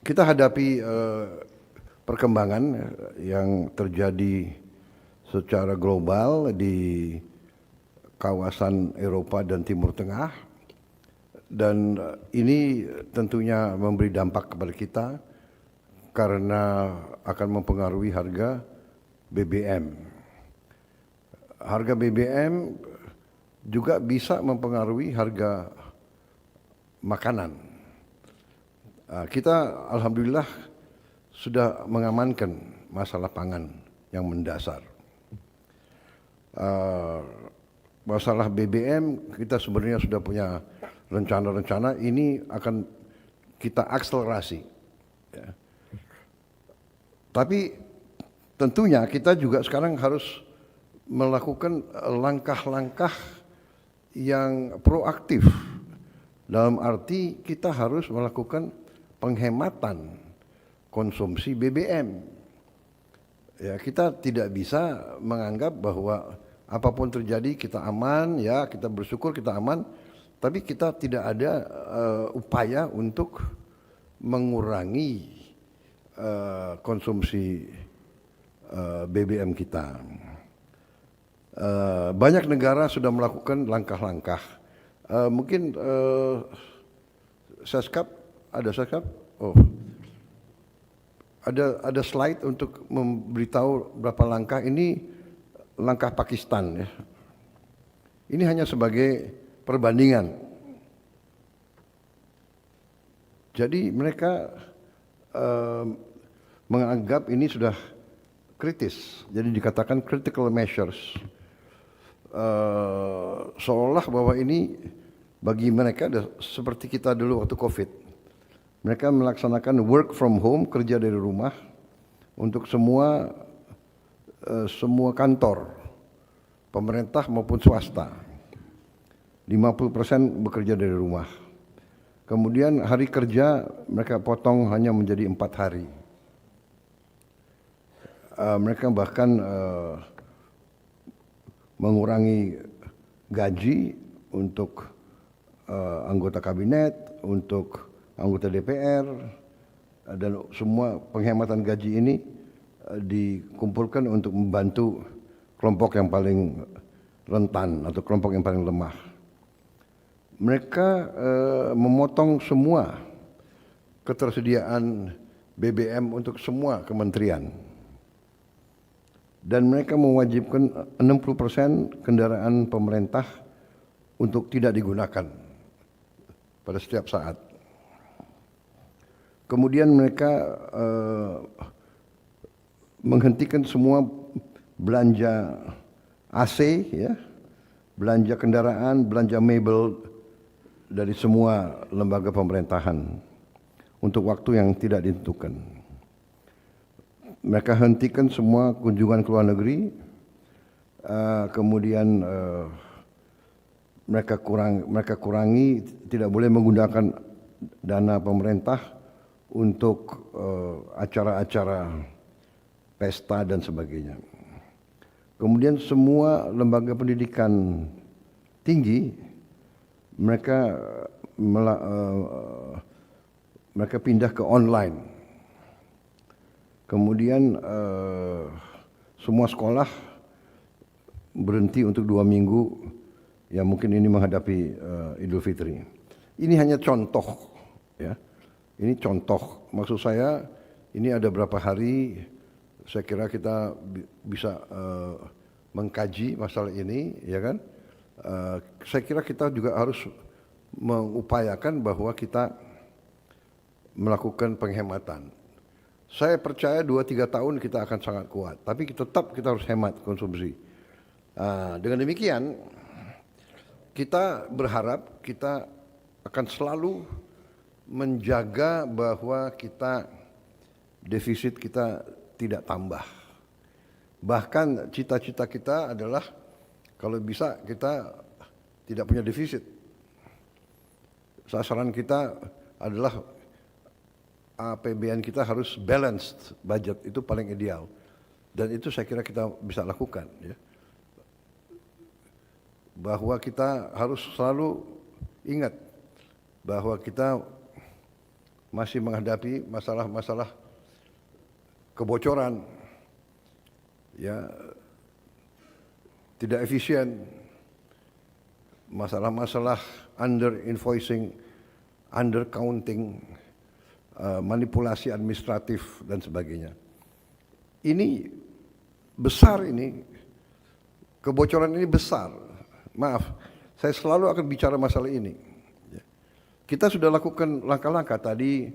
Kita hadapi perkembangan yang terjadi secara global di kawasan Eropa dan Timur Tengah, dan ini tentunya memberi dampak kepada kita karena akan mempengaruhi harga BBM. Harga BBM juga bisa mempengaruhi harga makanan. Kita alhamdulillah sudah mengamankan masalah pangan yang mendasar. Masalah BBM kita sebenarnya sudah punya rencana-rencana, ini akan kita akselerasi. Ya. Tapi tentunya kita juga sekarang harus melakukan langkah-langkah yang proaktif. Dalam arti kita harus melakukan penghematan konsumsi BBM. Ya, kita tidak bisa menganggap bahwa apapun terjadi kita aman, ya kita bersyukur kita aman, tapi kita tidak ada upaya untuk mengurangi konsumsi BBM kita. Banyak negara sudah melakukan langkah-langkah. Mungkin Seskap, ada Seskap? Oh, ada slide untuk memberitahu berapa langkah. Ini langkah Pakistan, ya. Ini hanya sebagai perbandingan. Jadi mereka menganggap ini sudah kritis, jadi dikatakan critical measures. Seolah bahwa ini bagi mereka seperti kita dulu waktu COVID. Mereka melaksanakan work from home, kerja dari rumah untuk semua kantor, pemerintah maupun swasta. 50% bekerja dari rumah. Kemudian hari kerja mereka potong hanya menjadi 4 hari. Mereka bahkan mengurangi gaji untuk anggota kabinet, untuk anggota DPR, dan semua penghematan gaji ini dikumpulkan untuk membantu kelompok yang paling rentan atau kelompok yang paling lemah. Mereka memotong semua ketersediaan BBM untuk semua kementerian. Dan mereka mewajibkan 60% kendaraan pemerintah untuk tidak digunakan pada setiap saat. Kemudian mereka menghentikan semua belanja AC, ya, belanja kendaraan, belanja mebel dari semua lembaga pemerintahan untuk waktu yang tidak ditentukan. Mereka hentikan semua kunjungan ke luar negeri, kemudian mereka kurangi, tidak boleh menggunakan dana pemerintah untuk acara-acara pesta dan sebagainya. Kemudian semua lembaga pendidikan tinggi mereka pindah ke online. Kemudian semua sekolah berhenti untuk 2 minggu, ya mungkin ini menghadapi Idul Fitri. Ini hanya contoh, ya. Ini contoh, maksud saya ini ada berapa hari, saya kira kita bisa mengkaji masalah ini, ya kan. Saya kira kita juga harus mengupayakan bahwa kita melakukan penghematan. Saya percaya 2-3 tahun kita akan sangat kuat, tapi tetap kita harus hemat konsumsi. Dengan demikian, kita berharap kita akan selalu menjaga bahwa defisit kita tidak tambah. Bahkan cita-cita kita adalah kalau bisa kita tidak punya defisit. Sasaran kita adalah APBN kita harus balanced budget, itu paling ideal. Dan itu saya kira kita bisa lakukan, ya. Bahwa kita harus selalu ingat bahwa kita masih menghadapi masalah-masalah kebocoran, ya, tidak efisien, masalah-masalah under invoicing, under counting, manipulasi administratif dan sebagainya. Ini besar, ini kebocoran ini besar. Maaf, saya selalu akan bicara masalah ini. Kita sudah lakukan langkah-langkah tadi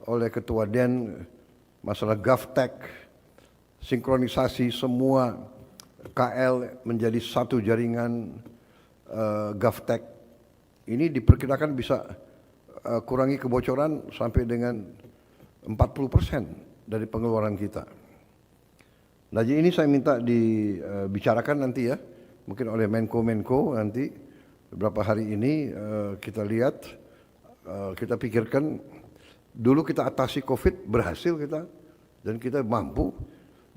oleh Ketua DEN, masalah GovTech, sinkronisasi semua KL menjadi satu jaringan GovTech. Ini diperkirakan bisa kurangi kebocoran sampai dengan 40% dari pengeluaran kita. Nah, jadi ini saya minta dibicarakan nanti ya, mungkin oleh Menko nanti beberapa hari ini kita lihat, kita pikirkan. Dulu kita atasi COVID, berhasil kita, dan kita mampu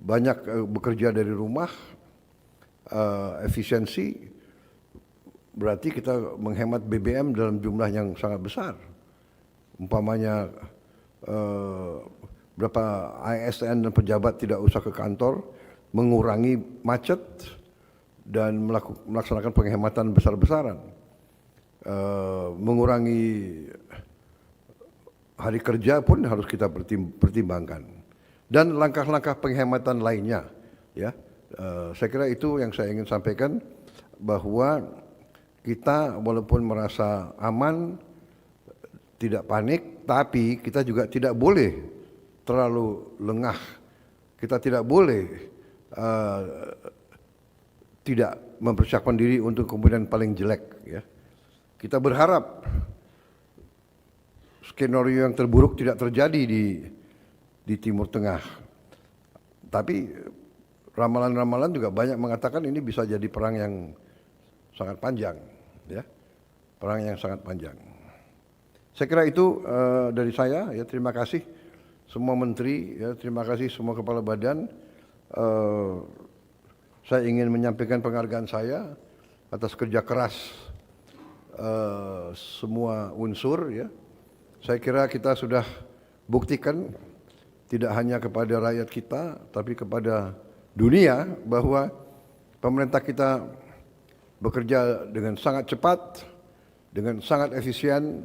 banyak bekerja dari rumah, efisiensi, berarti kita menghemat BBM dalam jumlah yang sangat besar. Umpamanya berapa ASN dan pejabat tidak usah ke kantor, mengurangi macet dan melaksanakan penghematan besar-besaran, mengurangi hari kerja pun harus kita pertimbangkan, dan langkah-langkah penghematan lainnya. Ya, saya kira itu yang saya ingin sampaikan, bahwa kita walaupun merasa aman, tidak panik, tapi kita juga tidak boleh terlalu lengah. Kita tidak boleh tidak mempersiapkan diri untuk kemudian paling jelek. Ya, kita berharap skenario yang terburuk tidak terjadi di Timur Tengah. Tapi ramalan-ramalan juga banyak mengatakan ini bisa jadi perang yang sangat panjang, ya, perang yang sangat panjang. Saya kira itu dari saya. Ya, terima kasih semua menteri, ya, terima kasih semua kepala badan. Saya ingin menyampaikan penghargaan saya atas kerja keras semua unsur. Ya, saya kira kita sudah buktikan tidak hanya kepada rakyat kita, tapi kepada dunia, bahwa pemerintah kita bekerja dengan sangat cepat, dengan sangat efisien.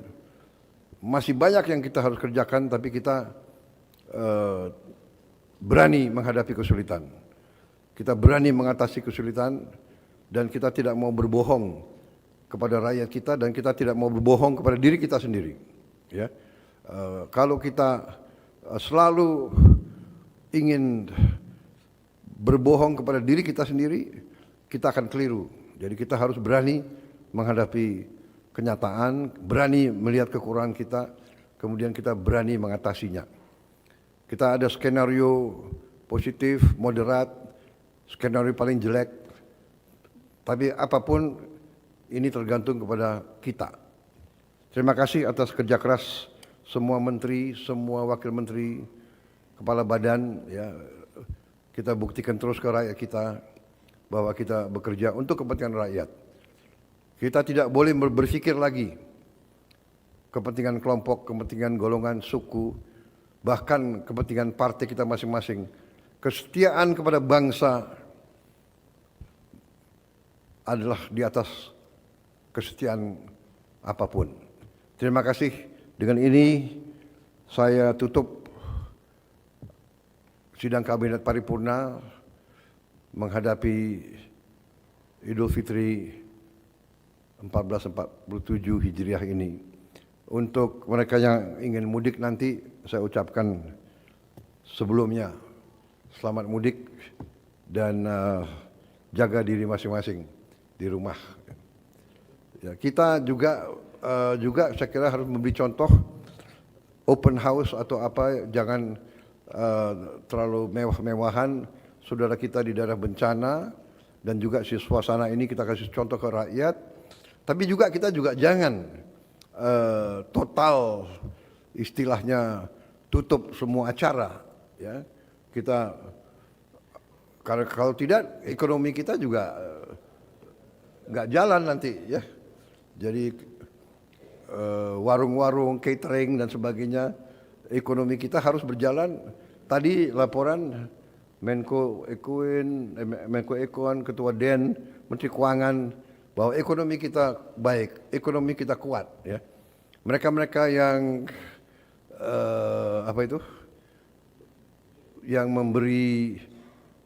Masih banyak yang kita harus kerjakan, tapi kita berani menghadapi kesulitan. Kita berani mengatasi kesulitan, dan kita tidak mau berbohong kepada rakyat kita, dan kita tidak mau berbohong kepada diri kita sendiri. Ya, kalau kita selalu ingin berbohong kepada diri kita sendiri, kita akan keliru. Jadi kita harus berani menghadapi kenyataan, berani melihat kekurangan kita, kemudian kita berani mengatasinya. Kita ada skenario positif, moderat, skenario paling jelek, tapi apapun ini tergantung kepada kita. Terima kasih atas kerja keras semua menteri, semua wakil menteri, kepala badan. Ya, kita buktikan terus ke rakyat kita bahwa kita bekerja untuk kepentingan rakyat. Kita tidak boleh berpikir lagi kepentingan kelompok, kepentingan golongan, suku, bahkan kepentingan partai kita masing-masing. Kesetiaan kepada bangsa adalah di atas kesetiaan apapun. Terima kasih. Dengan ini saya tutup sidang kabinet paripurna menghadapi Idul Fitri 1447 Hijriah ini. Untuk mereka yang ingin mudik nanti, saya ucapkan sebelumnya selamat mudik, dan jaga diri masing-masing di rumah. Ya, kita juga saya kira harus memberi contoh open house atau apa, jangan terlalu mewah-mewahan. Saudara kita di daerah bencana, dan juga si suasana ini kita kasih contoh ke rakyat. Tapi juga kita juga jangan total istilahnya tutup semua acara. Ya, kita karena kalau tidak ekonomi kita juga nggak jalan nanti. Ya, jadi warung-warung, catering dan sebagainya ekonomi kita harus berjalan. Tadi laporan Menko Ekuan, Ketua DEN, Menteri Keuangan, bahwa ekonomi kita baik, ekonomi kita kuat. Ya. Mereka-mereka yang yang memberi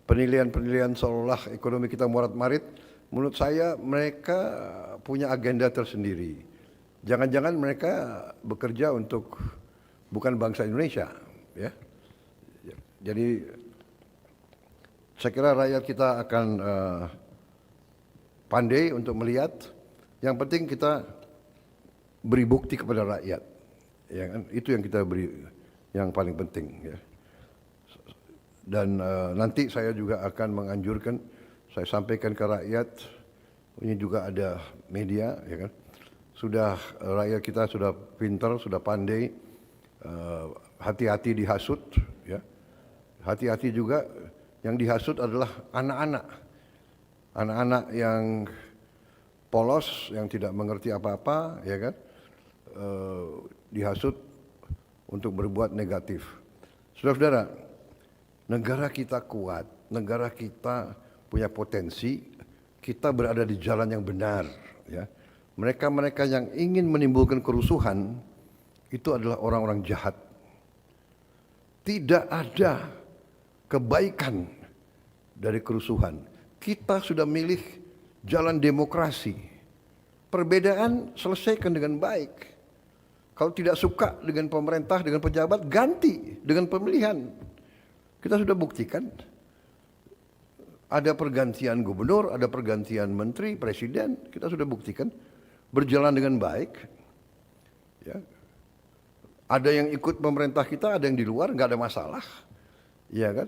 penilaian-penilaian seolah ekonomi kita morat-marit, menurut saya mereka punya agenda tersendiri. Jangan-jangan mereka bekerja untuk bukan bangsa Indonesia, ya. Jadi saya kira rakyat kita akan pandai untuk melihat. Yang penting kita beri bukti kepada rakyat, ya kan? Itu yang kita beri, yang paling penting. Ya. Dan nanti saya juga akan menganjurkan, saya sampaikan ke rakyat, ini juga ada media, ya kan? Sudah rakyat kita sudah pintar, sudah pandai, hati-hati dihasut, ya. Hati-hati juga yang dihasut adalah anak-anak, anak-anak yang polos, yang tidak mengerti apa-apa, ya kan? Dihasut untuk berbuat negatif. Saudara-saudara, negara kita kuat, negara kita punya potensi, kita berada di jalan yang benar. Ya. Mereka-mereka yang ingin menimbulkan kerusuhan, itu adalah orang-orang jahat. Tidak ada kebaikan dari kerusuhan. Kita sudah milih jalan demokrasi. Perbedaan selesaikan dengan baik. Kalau tidak suka dengan pemerintah, dengan pejabat, ganti dengan pemilihan. Kita sudah buktikan. Ada pergantian gubernur, ada pergantian menteri, presiden. Kita sudah buktikan berjalan dengan baik. Ya. Ada yang ikut pemerintah kita, ada yang di luar, nggak ada masalah. Ya kan?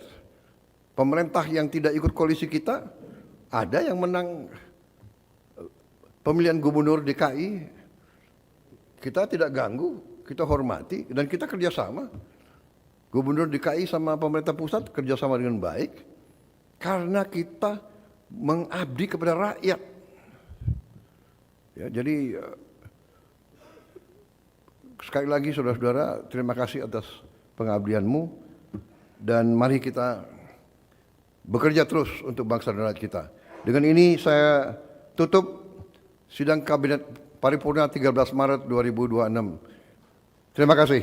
Pemerintah yang tidak ikut koalisi kita, ada yang menang pemilihan gubernur DKI. Kita tidak ganggu, kita hormati, dan kita kerjasama. Gubernur DKI sama pemerintah pusat kerjasama dengan baik, karena kita mengabdi kepada rakyat. Ya, jadi sekali lagi saudara-saudara, terima kasih atas pengabdianmu. Dan mari kita bekerja terus untuk bangsa dan rakyat kita. Dengan ini saya tutup sidang Kabinet Paripurna 13 Maret 2026. Terima kasih.